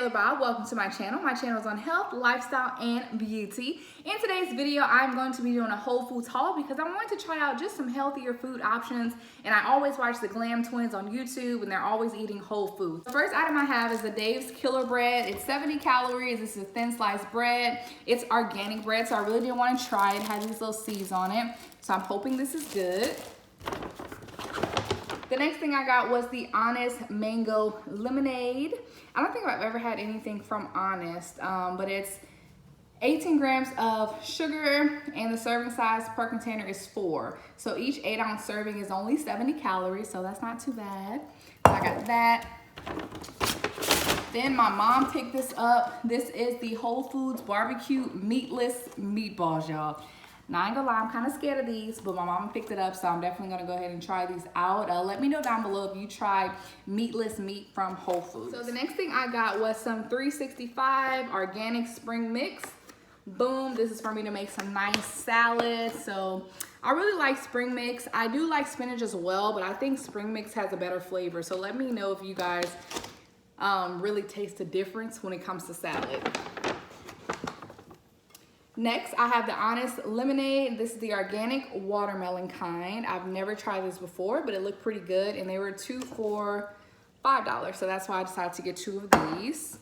Taylor Bob. Welcome to my channel. My channel is on health, lifestyle, and beauty. In today's video, I'm going to be doing a Whole Foods haul because I wanted to try out just some healthier food options. And I always watch the Glam Twins on YouTube, and they're always eating whole foods. The first item I have is the Dave's Killer Bread. It's 70 calories. This is a thin sliced bread. It's organic bread, so I really didn't want to try it. It has these little seeds on it. So I'm hoping this is good. The next thing I got was the Honest Mango Lemonade. I don't think I've ever had anything from Honest, but it's 18 grams of sugar and the serving size per container is 4. So each 8-ounce serving is only 70 calories, so that's not too bad. So I got that. Then my mom picked this up. This is the Whole Foods Barbecue Meatless Meatballs, y'all. Now, I ain't gonna lie, I'm kind of scared of these, but my mama picked it up, so I'm definitely gonna go ahead and try these out. Let me know down below if you tried meatless meat from Whole Foods. So the next thing I got was some 365 organic spring mix. Boom, this is for me to make some nice salad. So I really like spring mix. I do like spinach as well, but I think spring mix has a better flavor. So let me know if you guys really taste the difference when it comes to salad. Next, I have the Honest Lemonade. This is the organic watermelon kind. I've never tried this before, but it looked pretty good, and they were 2 for $5, so that's why I decided to get 2 of these.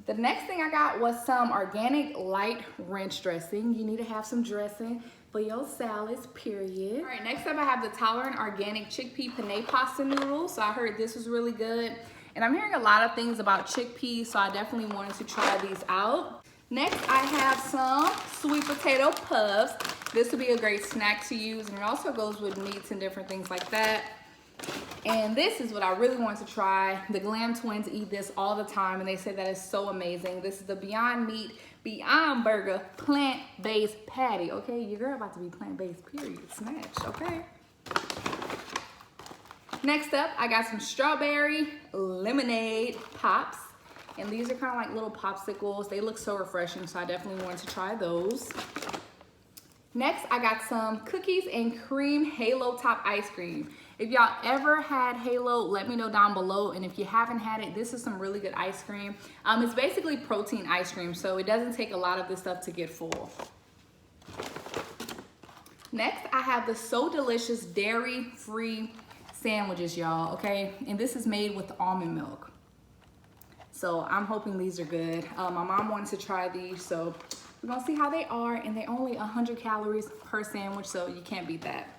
The next thing I got was some organic light ranch dressing. You need to have some dressing for your salads, period. All right, next up I have the Tolerant Organic Chickpea Penne Pasta Noodles. So I heard this was really good. And I'm hearing a lot of things about chickpeas, so I definitely wanted to try these out. Next, I have some sweet potato puffs. This would be a great snack to use, and it also goes with meats and different things like that. And this is what I really wanted to try. The Glam Twins eat this all the time, and they say that is so amazing. This is the Beyond Meat Beyond Burger plant-based patty. Okay, your girl about to be plant-based, period. Snatch, okay? Next up, I got some strawberry lemonade pops. And these are kind of like little popsicles. They look so refreshing, so I definitely wanted to try those. Next, I got some cookies and cream Halo Top ice cream. If y'all ever had Halo, let me know down below. And if you haven't had it, this is some really good ice cream. It's basically protein ice cream, so it doesn't take a lot of this stuff to get full. Next, I have the So Delicious dairy-free sandwiches, y'all, okay? And this is made with almond milk. So I'm hoping these are good. My mom wanted to try these, so we're gonna see how they are. And they're only 100 calories per sandwich, so you can't beat that.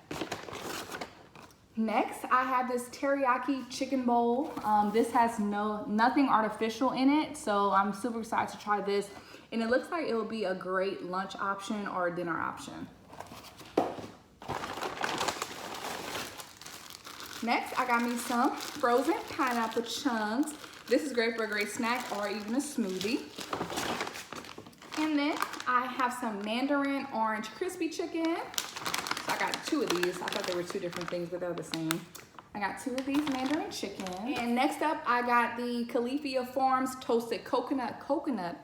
Next, I have this teriyaki chicken bowl. This has nothing artificial in it, so I'm super excited to try this. And it looks like it will be a great lunch option or a dinner option. Next, I got me some frozen pineapple chunks. This is great for a great snack or even a smoothie. And then I have some Mandarin orange crispy chicken. So I got 2 of these. I thought they were 2 different things, but they're the same. I got 2 of these Mandarin chicken. And next up, I got the Khalif Farms toasted coconut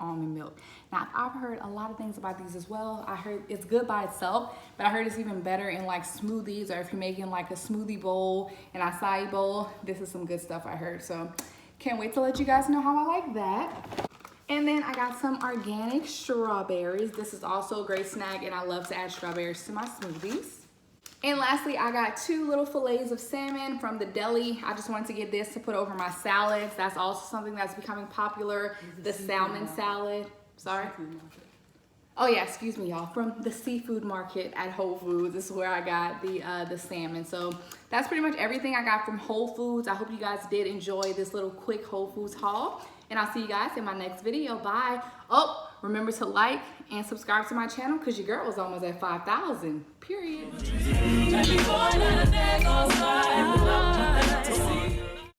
almond milk. Now, I've heard a lot of things about these as well. I heard it's good by itself, but I heard it's even better in like smoothies, or if you're making like a smoothie bowl, an acai bowl. This is some good stuff I heard. So can't wait to let you guys know how I like that. And then I got some organic strawberries. This is also a great snack, and I love to add strawberries to my smoothies. And lastly, I got 2 little fillets of salmon from the deli. I just wanted to get this to put over my salads. That's also something that's becoming popular, the salmon salad. Sorry? Oh yeah, excuse me, y'all. From the seafood market at Whole Foods. This is where I got the salmon. So that's pretty much everything I got from Whole Foods. I hope you guys did enjoy this little quick Whole Foods haul. And I'll see you guys in my next video. Bye. Oh, remember to like and subscribe to my channel because your girl was almost at 5,000. Period.